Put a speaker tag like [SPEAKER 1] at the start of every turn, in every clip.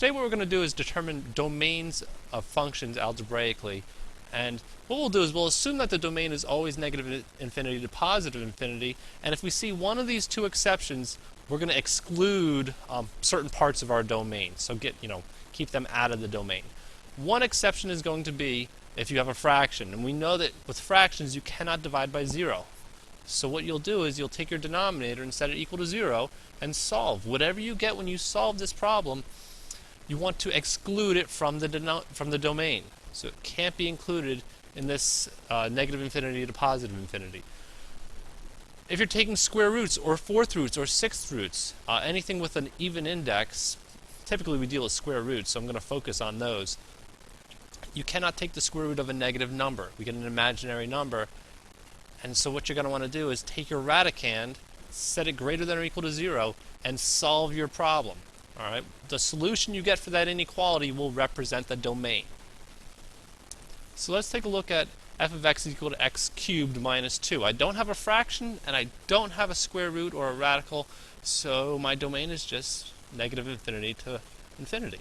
[SPEAKER 1] today what we're going to do is determine domains of functions algebraically. And what we'll do is we'll assume that the domain is always negative infinity to positive infinity. And if we see one of these two exceptions, we're going to exclude certain parts of our domain. So keep them out of the domain. One exception is going to be if you have a fraction. And we know that with fractions you cannot divide by 0. So what you'll do is you'll take your denominator and set it equal to 0 and solve. Whatever you get when you solve this problem, you want to exclude it from the domain. So it can't be included in this negative infinity to positive infinity. If you're taking square roots or fourth roots or sixth roots, anything with an even index, typically we deal with square roots, so I'm going to focus on those. You cannot take the square root of a negative number. We get an imaginary number. And so what you're going to want to do is take your radicand, set it greater than or equal to 0, and solve your problem. All right? The solution you get for that inequality will represent the domain. So let's take a look at f of x is equal to x cubed minus 2. I don't have a fraction, and I don't have a square root or a radical, so my domain is just negative infinity to infinity.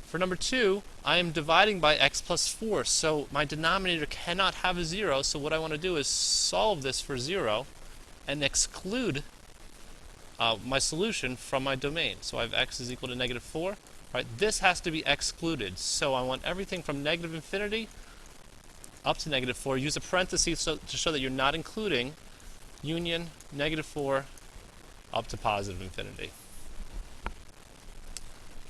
[SPEAKER 1] For number 2, I am dividing by x plus 4, so my denominator cannot have a 0, so what I want to do is solve this for 0 and exclude my solution from my domain. So I have x is equal to negative 4. Right, this has to be excluded, so I want everything from negative infinity up to negative 4. Use a parenthesis to show that you're not including union negative 4 up to positive infinity.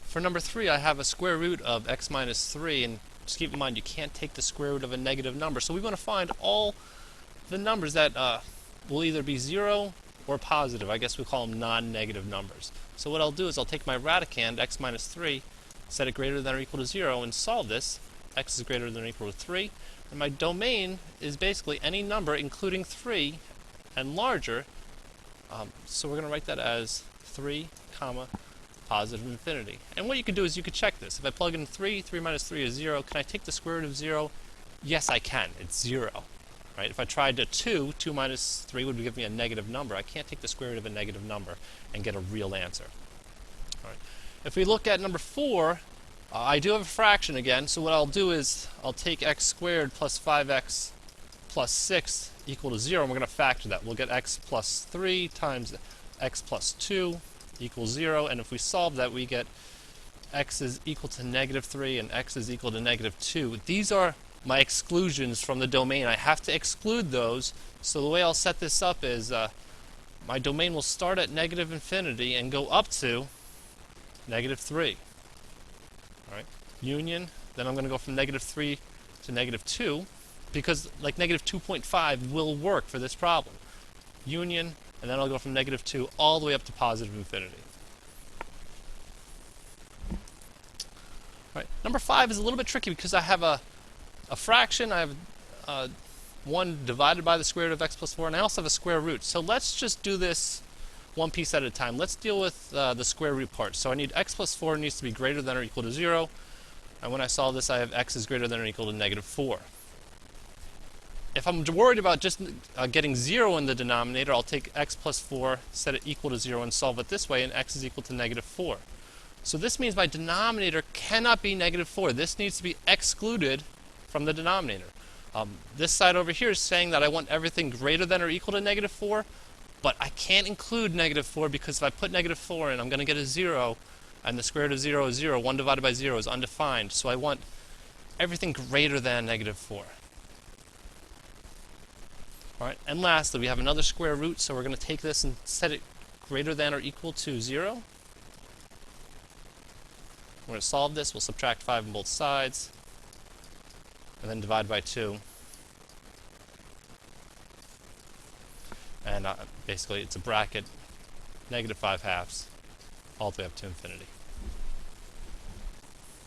[SPEAKER 1] For number 3, I have a square root of x minus 3, and just keep in mind you can't take the square root of a negative number. So we want to find all the numbers that will either be 0 or positive. I guess we call them non-negative numbers. So what I'll do is I'll take my radicand, x minus 3, set it greater than or equal to 0, and solve this. X is greater than or equal to 3. And my domain is basically any number including 3 and larger. So we're going to write that as 3, comma, positive infinity. And what you could do is you could check this. If I plug in 3, 3 minus 3 is 0. Can I take the square root of 0? Yes, I can. It's 0. Right? If I tried to 2 minus 3 would give me a negative number. I can't take the square root of a negative number and get a real answer. All right. If we look at number 4, I do have a fraction again, so what I'll do is I'll take x squared plus 5x plus 6 equal to 0, and we're going to factor that. We'll get x plus 3 times x plus 2 equals 0, and if we solve that, we get x is equal to negative 3 and x is equal to negative 2. These are my exclusions from the domain. I have to exclude those, so the way I'll set this up is my domain will start at negative infinity and go up to negative 3. All right. Union, then I'm going to go from negative 3 to negative 2, because like negative 2.5 will work for this problem. Union, and then I'll go from negative 2 all the way up to positive infinity. All right. Number 5 is a little bit tricky because I have a fraction, I have 1 divided by the square root of x plus 4, and I also have a square root. So let's just do this one piece at a time. Let's deal with the square root part. So I need x plus 4 needs to be greater than or equal to 0, and when I solve this I have x is greater than or equal to negative 4. If I'm worried about just getting 0 in the denominator, I'll take x plus 4, set it equal to 0, and solve it this way, and x is equal to negative 4. So this means my denominator cannot be negative 4. This needs to be excluded from the denominator. This side over here is saying that I want everything greater than or equal to negative 4, but I can't include negative 4 because if I put negative 4 in, I'm going to get a 0, and the square root of 0 is 0. 1 divided by 0 is undefined, so I want everything greater than negative 4. All right, and lastly, we have another square root, so we're going to take this and set it greater than or equal to 0. We're going to solve this. We'll subtract 5 on both sides, and then divide by 2. And basically, it's a bracket, negative 5 halves, all the way up to infinity.